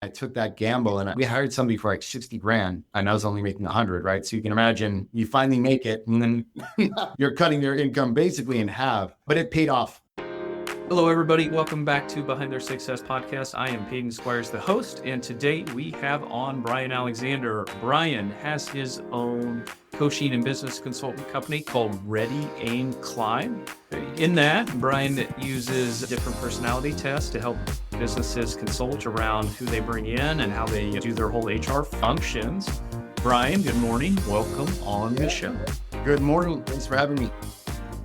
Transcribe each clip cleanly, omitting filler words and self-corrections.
I took that gamble and we hired somebody for like 60 grand and I was only making 100, right? So you can imagine you finally make it and then you're cutting your income basically in half, but it paid off. Hello, everybody. Welcome back to Behind Their Success podcast. I am Peyton Squires, the host, and today we have on Brian Alexander. Brian has his own coaching and business consulting company called Ready, Aim, Climb. In that, Brian uses different personality tests to help businesses consult around who they bring in and how they do their whole HR functions. Brian, good morning. Welcome on the show. Good morning. Thanks for having me.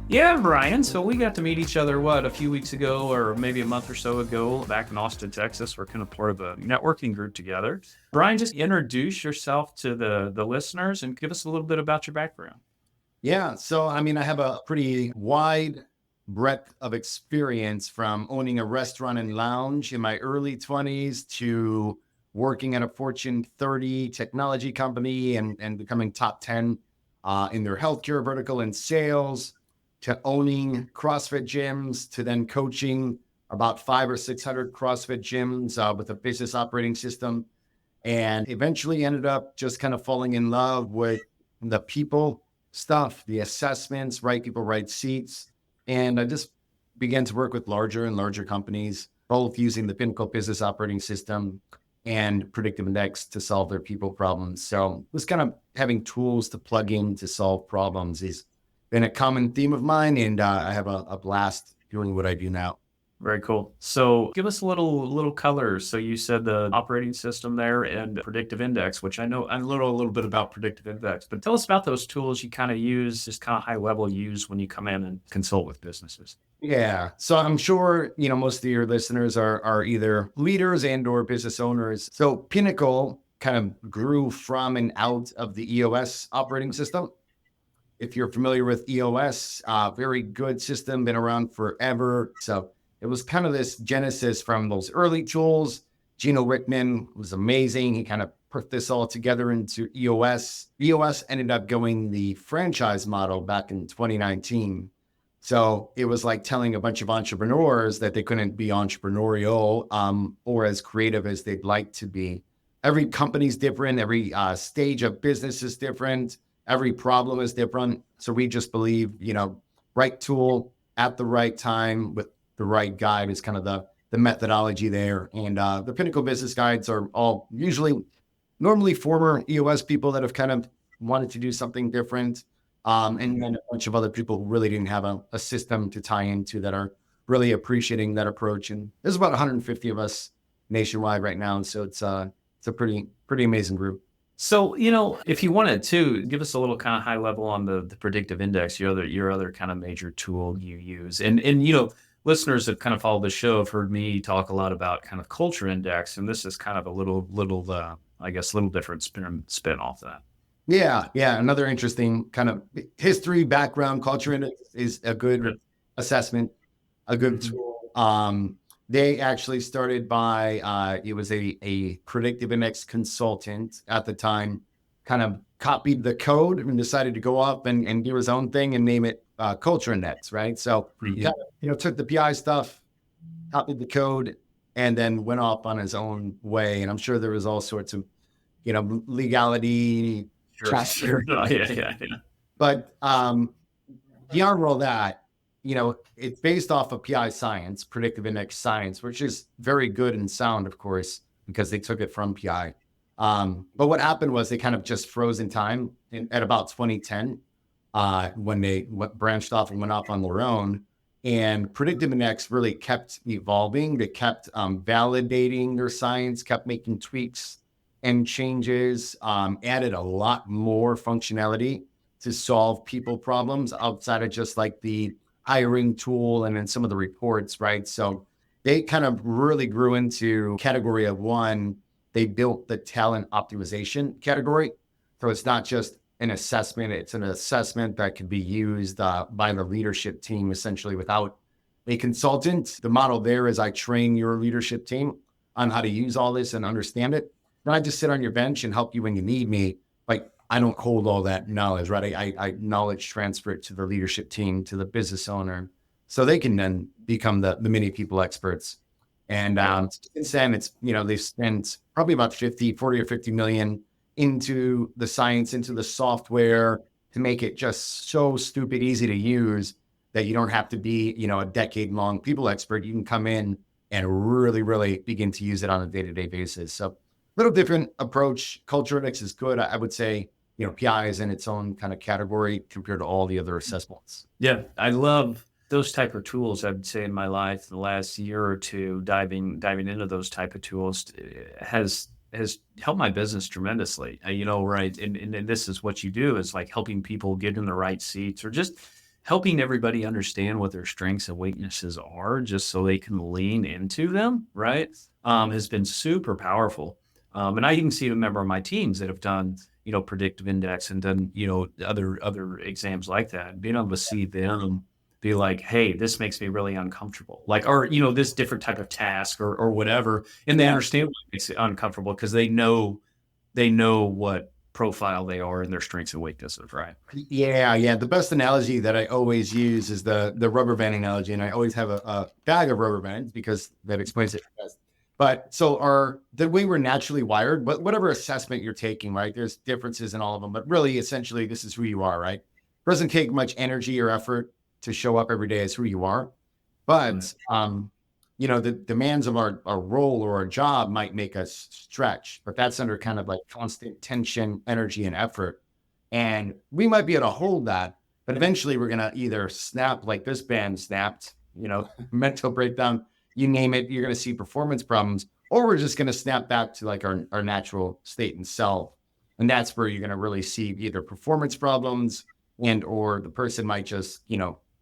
Yeah, Brian. So we got to meet each other, a few weeks ago or maybe a month or so ago back in Austin, Texas. We're kind of part of a networking group together. Brian, just introduce yourself to the listeners and give us a little bit about your background. Yeah. So, I have a pretty wide breadth of experience from owning a restaurant and lounge in my early 20s to working at a Fortune 30 technology company and becoming top 10 in their healthcare vertical in sales, to owning CrossFit gyms, to then coaching about 500 or 600 CrossFit gyms with a business operating system, and eventually ended up just kind of falling in love with the people stuff, the assessments, right people, right seats. And I just began to work with larger and larger companies, both using the Pinnacle business operating system and Predictive Index to solve their people problems. So it was kind of having tools to plug in to solve problems is been a common theme of mine, and I have a blast doing what I do now. Very cool. So give us a little color. So you said the operating system there and Predictive Index, which I know a little bit about Predictive Index, but tell us about those tools you kind of use, just kind of high level use when you come in and consult with businesses. Yeah. So I'm sure, most of your listeners are either leaders and or business owners. So Pinnacle kind of grew from and out of the EOS operating system. If you're familiar with EOS, very good system, been around forever. So it was kind of this genesis from those early tools. Gino Wickman was amazing. He kind of put this all together into EOS. EOS ended up going the franchise model back in 2019. So it was like telling a bunch of entrepreneurs that they couldn't be entrepreneurial or as creative as they'd like to be. Every company's different. Every stage of business is different. Every problem is different. So we just believe, right tool at the right time with the right guide is kind of the methodology there. And the Pinnacle business guides are all normally former EOS people that have kind of wanted to do something different. And then a bunch of other people who really didn't have a system to tie into that are really appreciating that approach. And there's about 150 of us nationwide right now. And so it's a pretty amazing group. So, if you wanted to give us a little kind of high level on the Predictive Index, your other kind of major tool you use. And listeners that kind of follow the show have heard me talk a lot about kind of Culture Index. And this is kind of a little different spin off that. Yeah. Another interesting kind of history background. Culture Index is a good assessment, a good tool. They actually started by, it was a Predictive Index consultant at the time, kind of copied the code and decided to go up and do his own thing and name it Culture Index, right? So, took the PI stuff, copied the code, and then went off on his own way. And I'm sure there was all sorts of, legality. Sure. Yeah. But beyond all that, it's based off of PI science, Predictive Index science, which is very good and sound, of course, because they took it from PI. But what happened was they kind of just froze in time at about 2010 when they branched off and went off on their own. And Predictive Index really kept evolving. They kept validating their science, kept making tweaks and changes, added a lot more functionality to solve people problems outside of just like the hiring tool and then some of the reports, right? So they kind of really grew into category of one. They built the talent optimization category. So it's not just an assessment, it's an assessment that could be used by the leadership team essentially without a consultant. The model there is I train your leadership team on how to use all this and understand it. Then I just sit on your bench and help you when you need me. Like I don't hold all that knowledge, right? I knowledge transfer it to the leadership team, to the business owner, so they can then become the many people experts. And since then, it's, they've spent probably about 40 or 50 million into the science, into the software to make it just so stupid easy to use that you don't have to be, a decade long people expert. You can come in and really, really begin to use it on a day-to-day basis. So little different approach. Culturetics is good. I would say, PI is in its own kind of category compared to all the other assessments. Yeah, I love those type of tools. I would say in my life, the last year or two, diving into those type of tools has helped my business tremendously. Right, and this is what you do, is like helping people get in the right seats, or just helping everybody understand what their strengths and weaknesses are, just so they can lean into them. Right, has been super powerful. And I even see a member of my teams that have done, predictive index and done, other exams like that, being able to see them be like, hey, this makes me really uncomfortable. Like, or, this different type of task or whatever. And they understand what makes it uncomfortable because they know what profile they are and their strengths and weaknesses, right? Yeah. The best analogy that I always use is the rubber band analogy. And I always have a bag of rubber bands because that explains it best. But so the way we're naturally wired, but whatever assessment you're taking, right? There's differences in all of them, but really, essentially, this is who you are, right? It doesn't take much energy or effort to show up every day as who you are. But, the demands of our role or our job might make us stretch, but that's under kind of like constant tension, energy, and effort. And we might be able to hold that, but eventually we're going to either snap like this band snapped, mental breakdown, you name it, you're going to see performance problems, or we're just going to snap back to like our natural state and self. And that's where you're going to really see either performance problems or the person might just,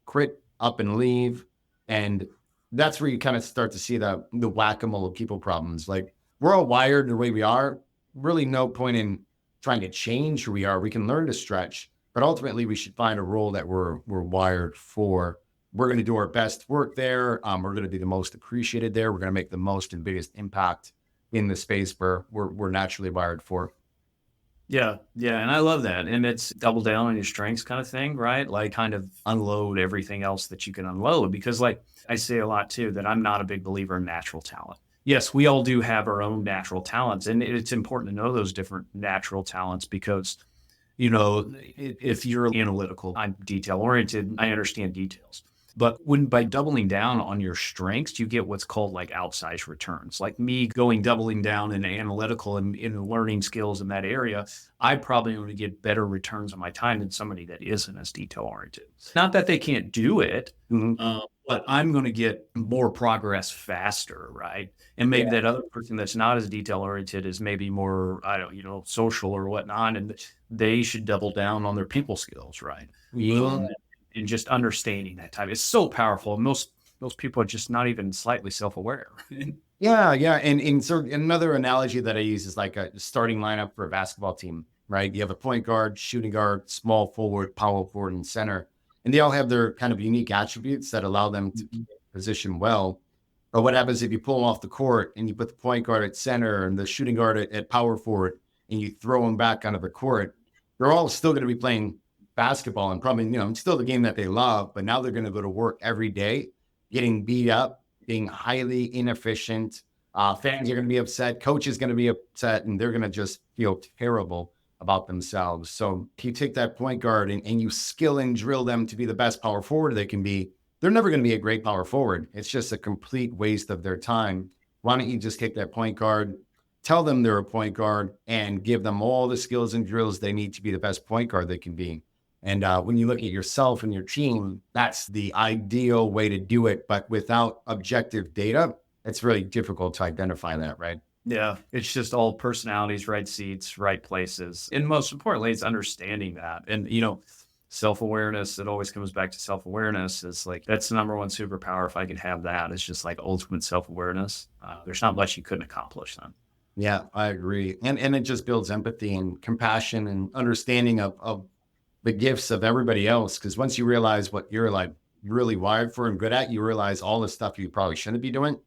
quit up and leave. And that's where you kind of start to see the whack-a-mole of people problems. Like, we're all wired the way we are. Really no point in trying to change who we are. We can learn to stretch, but ultimately we should find a role that we're wired for. We're going to do our best work there. We're going to be the most appreciated there. We're going to make the most and biggest impact in the space where we're naturally wired for. Yeah. And I love that. And it's double down on your strengths kind of thing, right? Like kind of unload everything else that you can unload. Because like I say a lot too, that I'm not a big believer in natural talent. Yes, we all do have our own natural talents. And it's important to know those different natural talents because, if you're analytical, I'm detail oriented, I understand details. But by doubling down on your strengths, you get what's called like outsized returns. Like me doubling down in analytical and in learning skills in that area, I probably going to get better returns on my time than somebody that isn't as detail oriented. Not that they can't do it, but I'm going to get more progress faster, right? And maybe that other person that's not as detail oriented is maybe more, social or whatnot, and they should double down on their people skills, right? And just understanding that type. It's so powerful. Most people are just not even slightly self-aware. Yeah. And so another analogy that I use is like a starting lineup for a basketball team, right? You have a point guard, shooting guard, small forward, power forward, and center. And they all have their kind of unique attributes that allow them to position well. But what happens if you pull them off the court and you put the point guard at center and the shooting guard at power forward and you throw them back onto the court? They're all still going to be playing basketball and probably, still the game that they love, but now they're going to go to work every day, getting beat up, being highly inefficient. Fans are going to be upset. Coach is going to be upset, and they're going to just feel terrible about themselves. So if you take that point guard and you skill and drill them to be the best power forward they can be, they're never going to be a great power forward. It's just a complete waste of their time. Why don't you just take that point guard, tell them they're a point guard, and give them all the skills and drills they need to be the best point guard they can be? And when you look at yourself and your team, that's the ideal way to do it. But without objective data, it's really difficult to identify that, right? Yeah, it's just all personalities, right seats, right places. And most importantly, it's understanding that. And, self-awareness, it always comes back to self-awareness. It's like, that's the number one superpower. If I could have that, it's just like ultimate self-awareness. There's not much you couldn't accomplish then. Yeah, I agree. And it just builds empathy and compassion and understanding of the gifts of everybody else. Because once you realize what you're like really wired for and good at, you realize all the stuff you probably shouldn't be doing.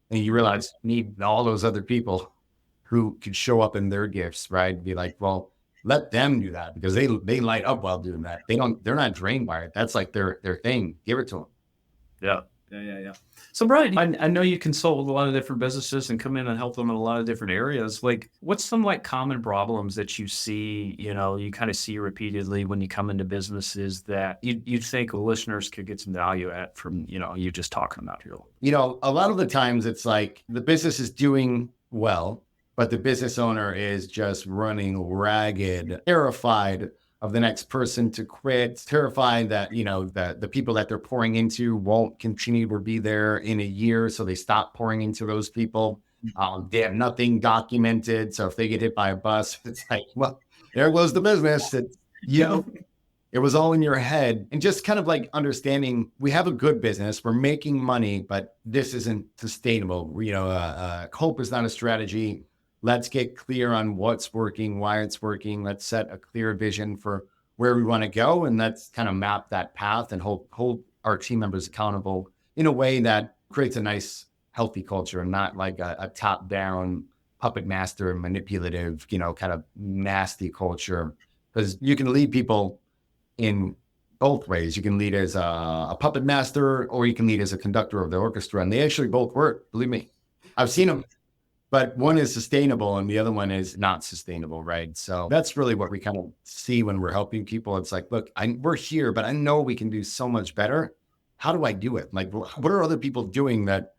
And you realize you need all those other people who could show up in their gifts, right? Be like, well, let them do that because they light up while doing that. They're not drained by it. That's like their thing. Give it to them. Yeah. Yeah. So, Brian, I know you consult with a lot of different businesses and come in and help them in a lot of different areas. Like, what's some like common problems that you see, you kind of see repeatedly when you come into businesses that you think listeners could get some value at from, you just talking about here? A lot of the times it's like the business is doing well, but the business owner is just running ragged, terrified of the next person to quit, terrified that, that the people that they're pouring into won't continue to be there in a year. So they stop pouring into those people. They have nothing documented. So if they get hit by a bus, it's like, well, there goes the business. It was all in your head. And just kind of like understanding we have a good business, we're making money, but this isn't sustainable. Hope is not a strategy. Let's get clear on what's working, why it's working. Let's set a clear vision for where we want to go. And let's kind of map that path and hold our team members accountable in a way that creates a nice, healthy culture and not like a top-down puppet master, manipulative, kind of nasty culture. Because you can lead people in both ways. You can lead as a puppet master, or you can lead as a conductor of the orchestra. And they actually both work, believe me. I've seen them. But one is sustainable and the other one is not sustainable, right? So that's really what we kind of see when we're helping people. It's like, look, we're here, but I know we can do so much better. How do I do it? Like, what are other people doing that,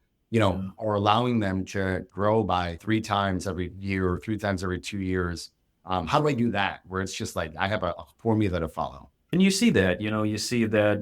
are allowing them to grow by 3 times every year or 3 times every 2 years? How do I do that? Where it's just like, I have a formula to follow. And you see that,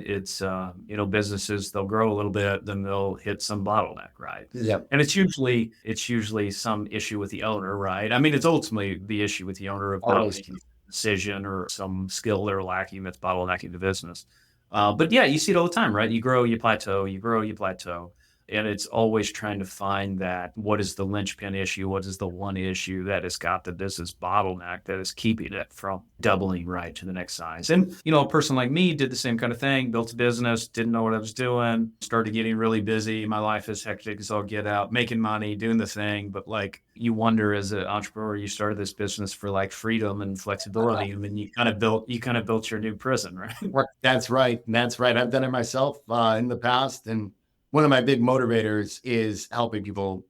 it's, businesses, they'll grow a little bit, then they'll hit some bottleneck, right? Yeah. And it's usually some issue with the owner, right? I mean, it's ultimately the issue with the owner of not making a decision or some skill they're lacking that's bottlenecking the business. But yeah, you see it all the time, right? You grow, you plateau, you grow, you plateau. And it's always trying to find that what is the linchpin issue? What is the one issue that has got the business bottleneck that is keeping it from doubling right to the next size? And, a person like me did the same kind of thing, built a business, didn't know what I was doing, started getting really busy. My life is hectic as all get out, making money, doing the thing. But like you wonder as an entrepreneur, you started this business for like freedom and flexibility. And then you kind of built your new prison, right? That's right. I've done it myself in the past. And one of my big motivators is helping people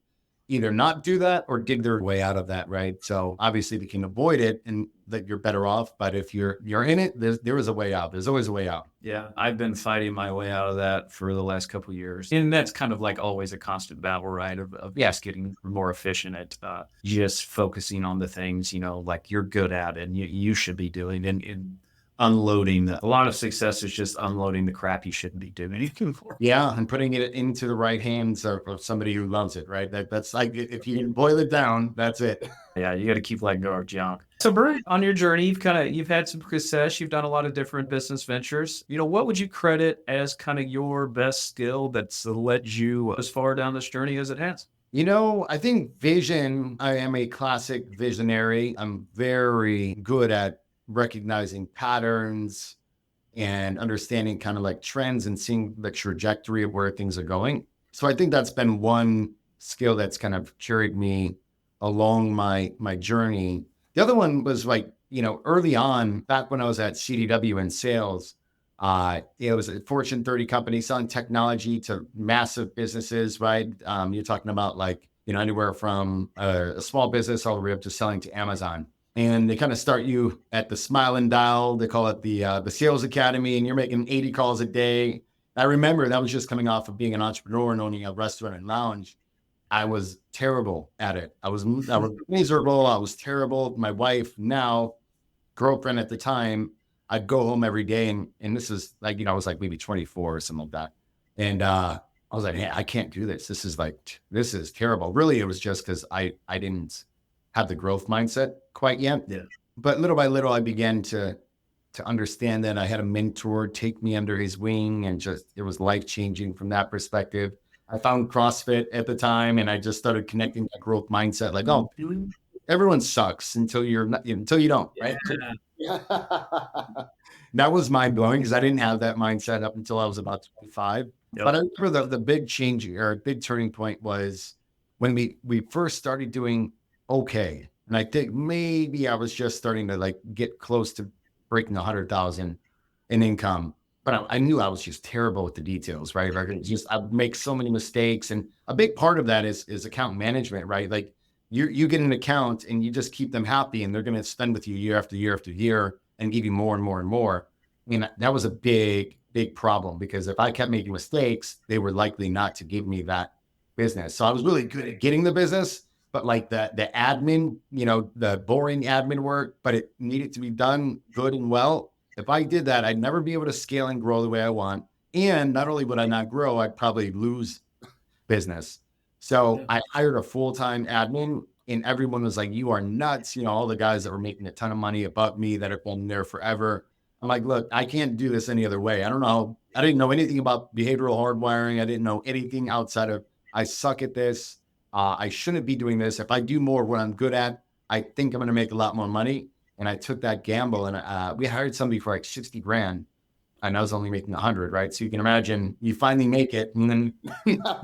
either not do that or dig their way out of that, right? So obviously they can avoid it and that you're better off. But if you're in it, there is a way out. There's always a way out. Yeah, I've been fighting my way out of that for the last couple of years. And that's kind of like always a constant battle, right? Of getting more efficient at just focusing on the things, like you're good at and you should be doing. And unloading. A lot of success is just unloading the crap you shouldn't be doing. Yeah, and putting it into the right hands of somebody who loves it, right? That's like, if you can boil it down, that's it. Yeah, you got to keep letting go of junk. So, Brian, on your journey, you've had some success. You've done a lot of different business ventures. What would you credit as kind of your best skill that's led you as far down this journey as it has? I think vision. I am a classic visionary. I'm very good at recognizing patterns and understanding kind of like trends and seeing the trajectory of where things are going. So I think that's been one skill that's kind of carried me along my journey. The other one was like, early on, back when I was at CDW in sales, it was a Fortune 30 company selling technology to massive businesses, right? You're talking about like, anywhere from a small business all the way up to selling to Amazon. And they kind of start you at the smile and dial. They call it the sales academy, and you're making 80 calls a day. I remember that was just coming off of being an entrepreneur and owning a restaurant and lounge. I was terrible at it. I was miserable. I was terrible. My wife, now girlfriend at the time, I'd go home every day, and this is like, I was like maybe 24 or something like that. And I was like, hey, I can't do this. This is terrible. Really, it was just because I didn't have the growth mindset quite yet. Yeah. But little by little, I began to understand that I had a mentor take me under his wing, and just, it was life-changing from that perspective. I found CrossFit at the time, and I just started connecting that growth mindset. Like, oh, everyone sucks until you don't, right? Yeah. That was mind blowing because I didn't have that mindset up until I was about 25. Yep. But I remember the big change or big turning point was when we first started doing okay. And I think maybe I was just starting to like get close to breaking 100,000 in income. but I knew I was just terrible with the details, right? Like I'd make so many mistakes. And a big part of that is account management, right? Like you get an account and you just keep them happy and they're going to spend with you year after year after year and give you more and more and more. I mean, that was a big problem because if I kept making mistakes, they were likely not to give me that business. So I was really good at getting the business, but like the admin, the boring admin work, but it needed to be done good and well. If I did that, I'd never be able to scale and grow the way I want. And not only would I not grow, I'd probably lose business. So I hired a full-time admin and everyone was like, you are nuts. All the guys that were making a ton of money above me that have been there forever. I'm like, look, I can't do this any other way. I don't know. I didn't know anything about behavioral hardwiring. I didn't know anything outside of, I suck at this. I shouldn't be doing this. If I do more what I'm good at, I think I'm going to make a lot more money. And I took that gamble and we hired somebody for like 60 grand and I was only making 100, right? So you can imagine you finally make it and then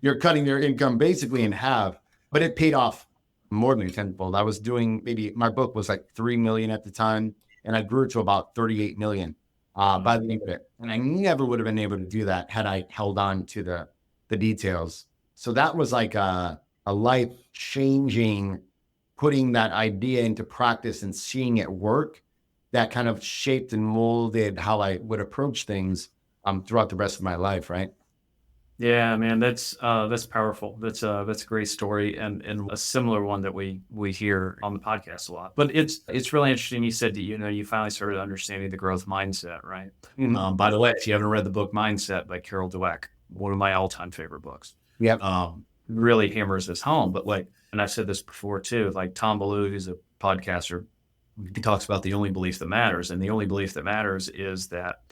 you're cutting your income basically in half, but it paid off more than tenfold. I was doing my book was like 3 million at the time and I grew to about 38 million by the end of it. And I never would have been able to do that had I held on to the details. So that was like a life changing, putting that idea into practice and seeing it work that kind of shaped and molded how I would approach things throughout the rest of my life. Right. Yeah, man, that's powerful. That's a great story and a similar one that we hear on the podcast a lot. But it's really interesting. You said that you finally started understanding the growth mindset, right? By the way, if you haven't read the book Mindset by Carol Dweck, one of my all-time favorite books, really hammers this home. But and I've said this before too, like Tom Ballou, who's a podcaster, he talks about the only belief that matters, and the only belief that matters is that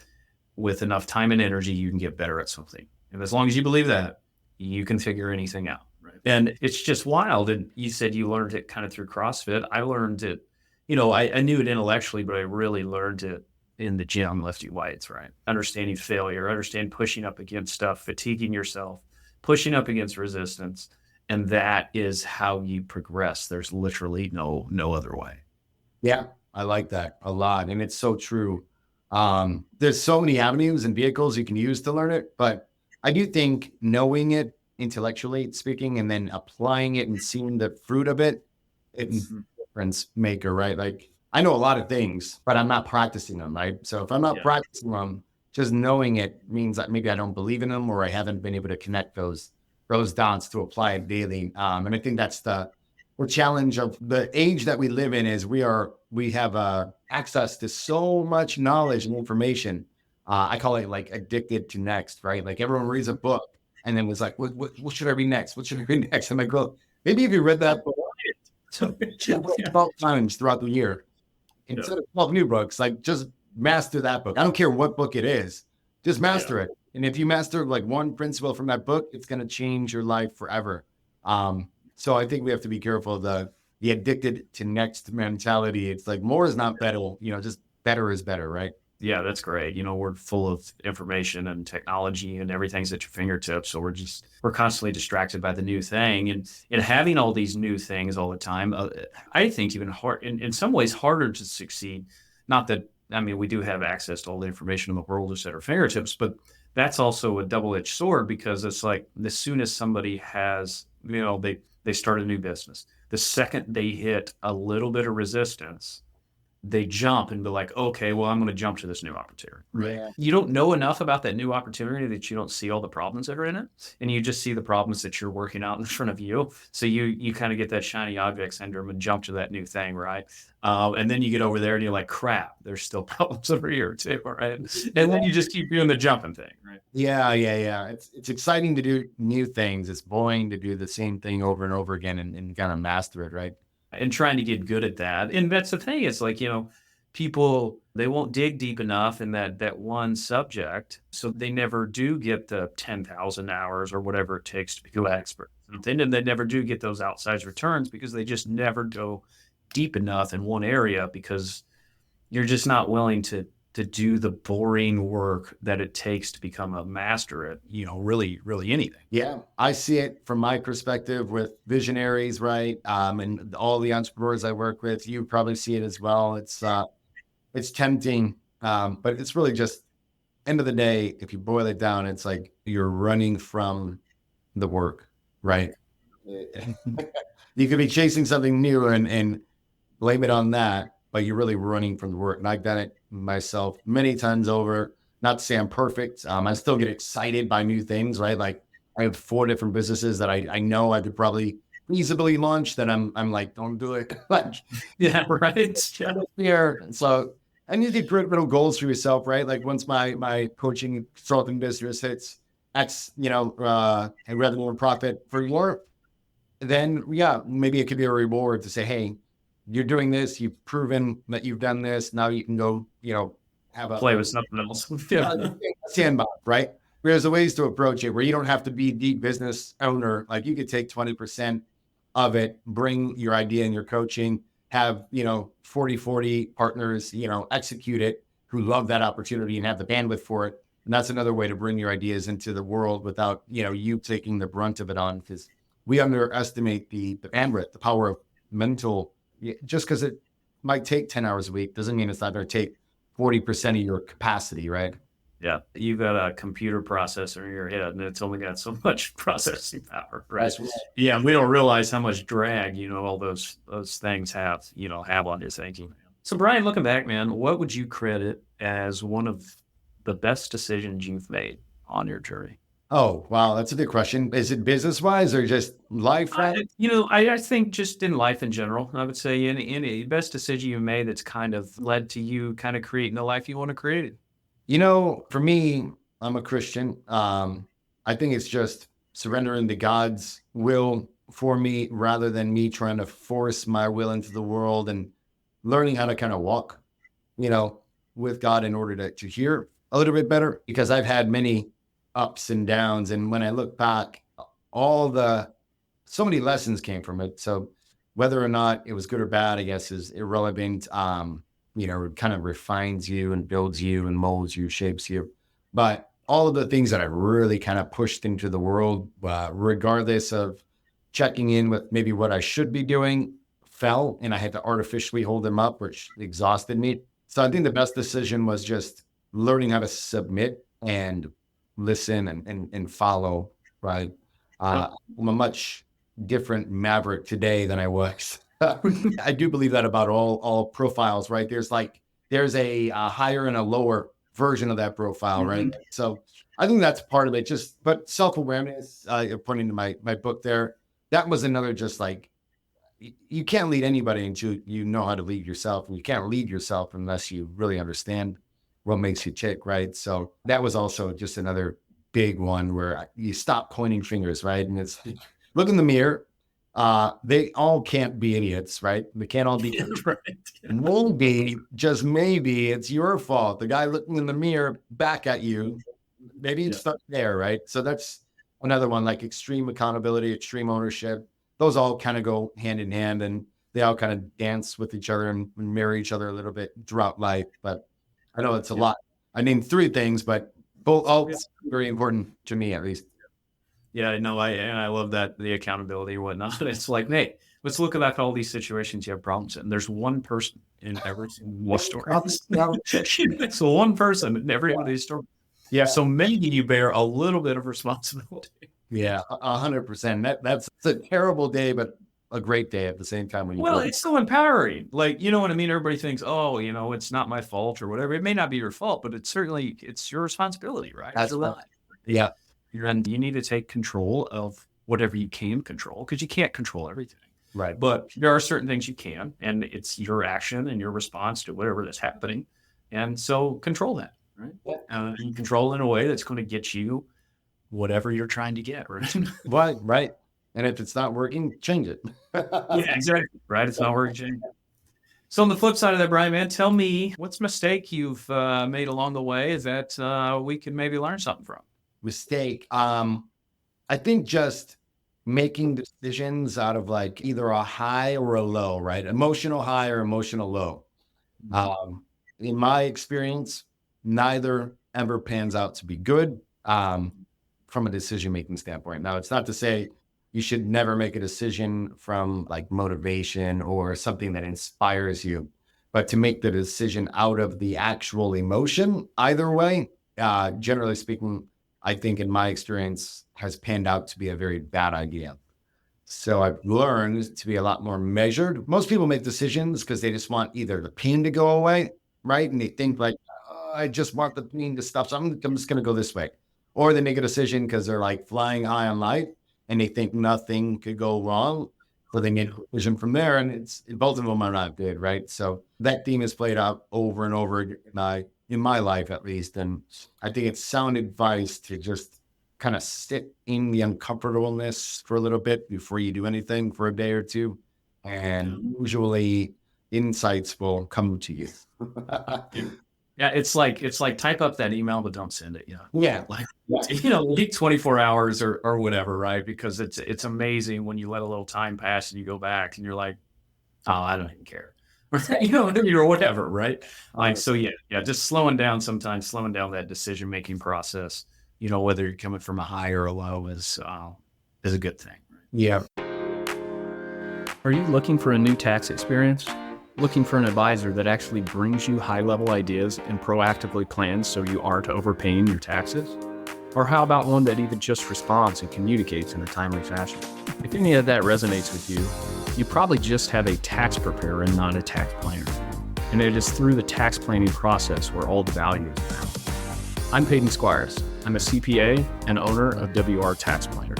with enough time and energy, you can get better at something. And as long as you believe that, you can figure anything out. Right. And it's just wild. And you said you learned it kind of through CrossFit. I learned it, I knew it intellectually, but I really learned it in the gym, lifting weights, right? Understanding failure, understand pushing up against stuff, fatiguing yourself, pushing up against resistance. And that is how you progress. There's literally no other way. Yeah, I like that a lot. And it's so true. There's so many avenues and vehicles you can use to learn it, but I do think knowing it intellectually speaking and then applying it and seeing the fruit of it, it's a difference maker, right? Like I know a lot of things, but I'm not practicing them, right? So if I'm not practicing them, just knowing it means that maybe I don't believe in them or I haven't been able to connect those dots to apply it daily. And I think that's the challenge of the age that we live in is we have access to so much knowledge and information. I call it like addicted to next, right? Like everyone reads a book and then was like, what should I read next? What should I read next? I'm like, well, maybe if you read that book 12 times throughout the year, instead of 12 new books, like just master that book. I don't care what book it is, just master it. And if you master like one principle from that book, it's going to change your life forever. So I think we have to be careful of the addicted to next mentality. It's like more is not better, just better is better, right? Yeah, that's great. We're full of information and technology and everything's at your fingertips. So we're constantly distracted by the new thing and having all these new things all the time. I think even hard, in some ways harder to succeed. Not that, we do have access to all the information in the world is at our fingertips, but that's also a double-edged sword because it's like as soon as somebody has, they start a new business, the second they hit a little bit of resistance, they jump and be like, okay, well, I'm going to jump to this new opportunity. Right. Yeah. You don't know enough about that new opportunity that you don't see all the problems that are in it. And you just see the problems that you're working out in front of you. So you kind of get that shiny object syndrome and jump to that new thing, right? And then you get over there and you're like, crap, there's still problems over here too, right? And then you just keep doing the jumping thing, right? Yeah. It's exciting to do new things. It's boring to do the same thing over and over again and kind of master it, right? And trying to get good at that. And that's the thing. It's like, people, they won't dig deep enough in that one subject. So they never do get the 10,000 hours or whatever it takes to become an expert. And then they never do get those outsized returns because they just never go deep enough in one area because you're just not willing to do the boring work that it takes to become a master at, really, really anything. Yeah. I see it from my perspective with visionaries, right? And all the entrepreneurs I work with, you probably see it as well. It's tempting, but it's really just end of the day, if you boil it down, it's like you're running from the work, right? You could be chasing something new and blame it on that, but you're really running from the work. And I've done it myself many times over. Not to say I'm perfect. I still get excited by new things, right? Like I have 4 different businesses that I know I could probably feasibly launch that I'm like, don't do it. Like, Yeah, right. Yeah. here. So I need to create little goals for yourself, right? Like once my coaching consulting business hits X, and revenue and profit for your, then yeah, maybe it could be a reward to say, hey, you're doing this, you've proven that you've done this. Now you can go, have a Play with something else. Yeah. sandbox, right? There's a ways to approach it where you don't have to be the business owner. Like you could take 20% of it, bring your idea and your coaching, have, 40 partners, execute it who love that opportunity and have the bandwidth for it. And that's another way to bring your ideas into the world without, you taking the brunt of it on, because we underestimate the bandwidth, the power of mental. Just because it might take 10 hours a week doesn't mean it's not going to take 40% of your capacity, right? Yeah. You've got a computer processor in your head and it's only got so much processing power, right? That's right. Yeah. We don't realize how much drag, all those things have on your thinking. So Brian, looking back, man, what would you credit as one of the best decisions you've made on your journey? Oh, wow. That's a good question. Is it business wise or just life? I think just in life in general, I would say any best decision you made that's kind of led to you kind of creating the life you want to create. For me, I'm a Christian. I think it's just surrendering to God's will for me rather than me trying to force my will into the world, and learning how to kind of walk, with God in order to hear a little bit better, because I've had many ups and downs. And when I look back, so many lessons came from it. So whether or not it was good or bad, I guess is irrelevant. It kind of refines you and builds you and molds you, shapes you. But all of the things that I really kind of pushed into the world, regardless of checking in with maybe what I should be doing, fell, and I had to artificially hold them up, which exhausted me. So I think the best decision was just learning how to submit and listen and follow, right? I'm a much different maverick today than I was. I do believe that about all profiles, right? There's a higher and a lower version of that profile, right? So I think that's part of it. But self-awareness, pointing to my book there, that was another, just like, you can't lead anybody until you know how to lead yourself. And you can't lead yourself unless you really understand what makes you tick, right? So that was also just another big one where you stop pointing fingers, right? And it's look in the mirror. They all can't be idiots, right? They can't all be. Right. Maybe, just maybe, it's your fault. The guy looking in the mirror back at you, maybe it's not there, right? So that's another one, like extreme accountability, extreme ownership. Those all kind of go hand in hand, and they all kind of dance with each other and mirror each other a little bit throughout life. But I know it's a lot. I named 3 things, but all very important to me, at least. Yeah, no, I love that, the accountability and whatnot. It's like, hey, let's look at all these situations you have problems in. There's one person in every single story. It's one person in every one of these stories. Yeah. So maybe you bear a little bit of responsibility. Yeah, 100%. That's a terrible day, but a great day at the same time. It's so empowering. Like, you know what I mean? Everybody thinks, oh, it's not my fault or whatever. It may not be your fault, but it's your responsibility, right? That's yeah. And you need to take control of whatever you can control, because you can't control everything. Right. But there are certain things you can, and it's your action and your response to whatever that's happening. And so control that, right? You control in a way that's going to get you whatever you're trying to get, right? Right. And if it's not working, change it. Yeah, exactly. Right. It's not working. Change it. So on the flip side of that, Brian, man, tell me what's a mistake you've made along the way that we could maybe learn something from. Mistake. I think just making decisions out of like either a high or a low, right? Emotional high or emotional low. In my experience, neither ever pans out to be good from a decision-making standpoint. Now, it's not to say you should never make a decision from like motivation or something that inspires you, but to make the decision out of the actual emotion, either way, generally speaking, I think in my experience has panned out to be a very bad idea. So I've learned to be a lot more measured. Most people make decisions because they just want either the pain to go away, right? And they think like, "Oh, I just want the pain to stop. So I'm just going to go this way." Or they make a decision because they're like flying high on life and they think nothing could go wrong. So they make a decision from there. And both of them are not good, right? So that theme is played out over and over again in my life, at least. And I think it's sound advice to just kind of sit in the uncomfortableness for a little bit before you do anything for a day or two. And usually insights will come to you. Yeah, it's like type up that email, but don't send it. Yeah. Like, leave 24 hours or whatever, right? Because it's amazing when you let a little time pass and you go back and you're like, oh, I don't even care. Or whatever, right? Like, so yeah, just slowing down that decision-making process, whether you're coming from a high or a low is a good thing. Yeah. Are you looking for a new tax experience? Looking for an advisor that actually brings you high-level ideas and proactively plans so you aren't overpaying your taxes? Or how about one that even just responds and communicates in a timely fashion? If any of that resonates with you, you probably just have a tax preparer and not a tax planner. And it is through the tax planning process where all the value is found. I'm Peyton Squires. I'm a CPA and owner of WR Tax Planner.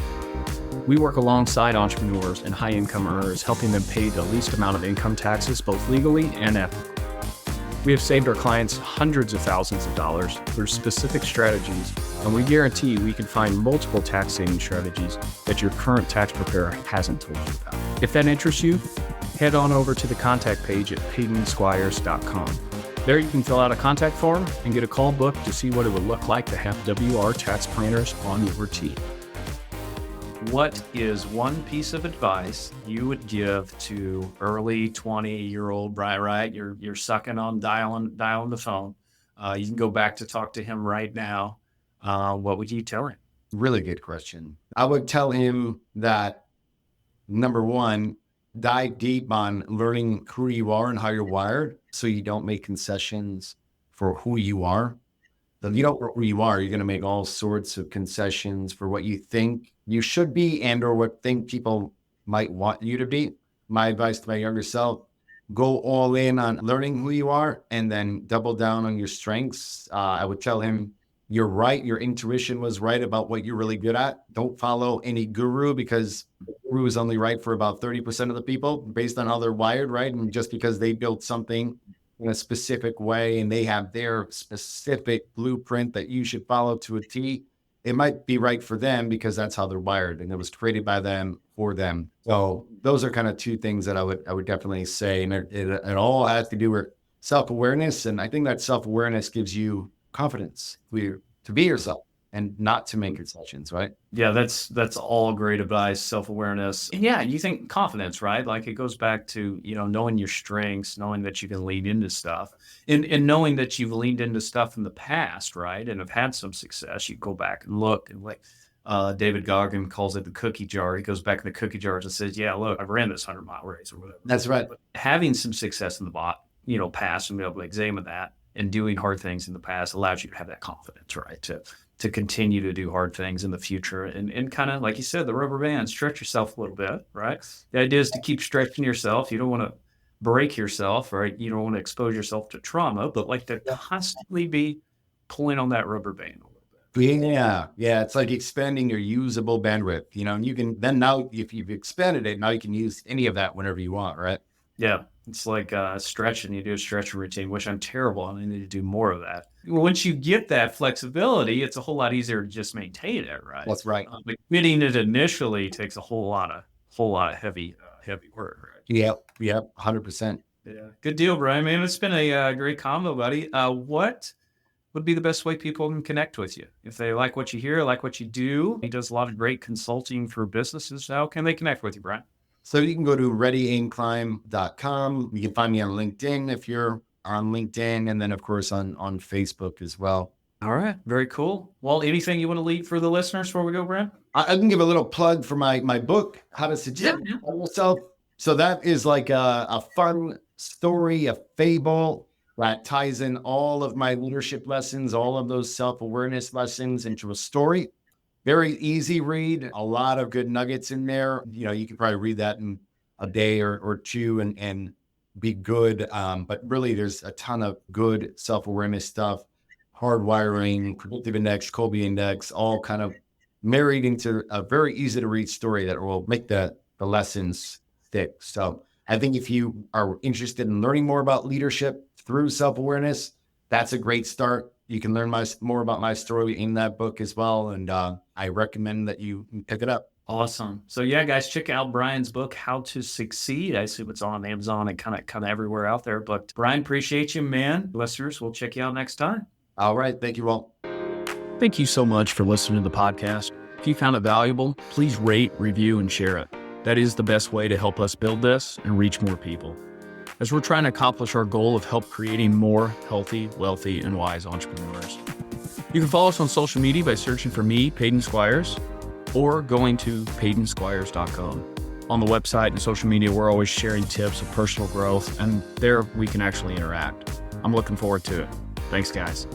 We work alongside entrepreneurs and high-income earners, helping them pay the least amount of income taxes, both legally and ethically. We have saved our clients hundreds of thousands of dollars through specific strategies, and we guarantee we can find multiple tax saving strategies that your current tax preparer hasn't told you about. If that interests you, head on over to the contact page at PeytonSquires.com. There you can fill out a contact form and get a call booked to see what it would look like to have WR Tax Planners on your team. What is one piece of advice you would give to early 20-year-old Brian, right? You're sucking on dialing the phone. You can go back to talk to him right now. What would you tell him? Really good question. I would tell him that, number one, dive deep on learning who you are and how you're wired so you don't make concessions for who you are. If you don't know who you are, you're going to make all sorts of concessions for what you think you should be and or what think people might want you to be. My advice to my younger self, go all in on learning who you are and then double down on your strengths. I would tell him, you're right. Your intuition was right about what you're really good at. Don't follow any guru because the guru is only right for about 30% of the people based on how they're wired, right? And just because they built something in a specific way and they have their specific blueprint that you should follow to a T, it might be right for them because that's how they're wired and it was created by them for them. So those are kind of two things that I would definitely say. And it all has to do with self-awareness. And I think that self-awareness gives you confidence to be yourself and not to make concessions, right? Yeah, that's all great advice, self-awareness. Yeah, you think confidence, right? Like it goes back to, knowing your strengths, knowing that you can lean into stuff and knowing that you've leaned into stuff in the past, right? And have had some success. You go back and look and like David Goggin calls it the cookie jar. He goes back in the cookie jars and says, yeah, look, I ran this 100-mile race or whatever. That's right. But having some success in the past and be able to examine that and doing hard things in the past allows you to have that confidence, right? To continue to do hard things in the future and kind of, like you said, the rubber band, stretch yourself a little bit, right? The idea is to keep stretching yourself. You don't want to break yourself, right? You don't want to expose yourself to trauma, but like to constantly be pulling on that rubber band a little bit. Yeah. It's like expanding your usable bandwidth, and you can then now, if you've expanded it, now you can use any of that whenever you want, right? Yeah. It's like stretching. You do a stretching routine, which I'm terrible on. I need to do more of that. Once you get that flexibility, it's a whole lot easier to just maintain it, right? That's right. But getting it initially takes a whole lot of heavy work, right? Yep, 100%. Yeah, good deal, Brian. Man, it's been a great combo, buddy. What would be the best way people can connect with you if they like what you hear, like what you do? He does a lot of great consulting for businesses. How can they connect with you, Brian? So you can go to readyaimclimb.com. You can find me on LinkedIn if you're on LinkedIn, and then of course on Facebook as well. All right. Very cool. Well, anything you want to leave for the listeners before we go, Brian? I can give a little plug for my book, How to Suggest Yourself. So that is like a fun story, a fable that ties in all of my leadership lessons, all of those self-awareness lessons into a story. Very easy read, a lot of good nuggets in there. You can probably read that in a day or two and be good. But really, there's a ton of good self-awareness stuff, hardwiring, predictive index, Colby index, all kind of married into a very easy to read story that will make the lessons stick. So I think if you are interested in learning more about leadership through self-awareness, that's a great start. You can learn more about my story in that book as well. And I recommend that you pick it up. Awesome. So yeah, guys, check out Brian's book, How to Succeed. I assume it's on Amazon and kind of everywhere out there. But Brian, appreciate you, man. Listeners, we'll check you out next time. All right. Thank you all. Thank you so much for listening to the podcast. If you found it valuable, please rate, review, and share it. That is the best way to help us build this and reach more people, as we're trying to accomplish our goal of help creating more healthy, wealthy, and wise entrepreneurs. You can follow us on social media by searching for me, Peyton Squires, or going to PeytonSquires.com. On the website and social media, we're always sharing tips of personal growth, and there we can actually interact. I'm looking forward to it. Thanks, guys.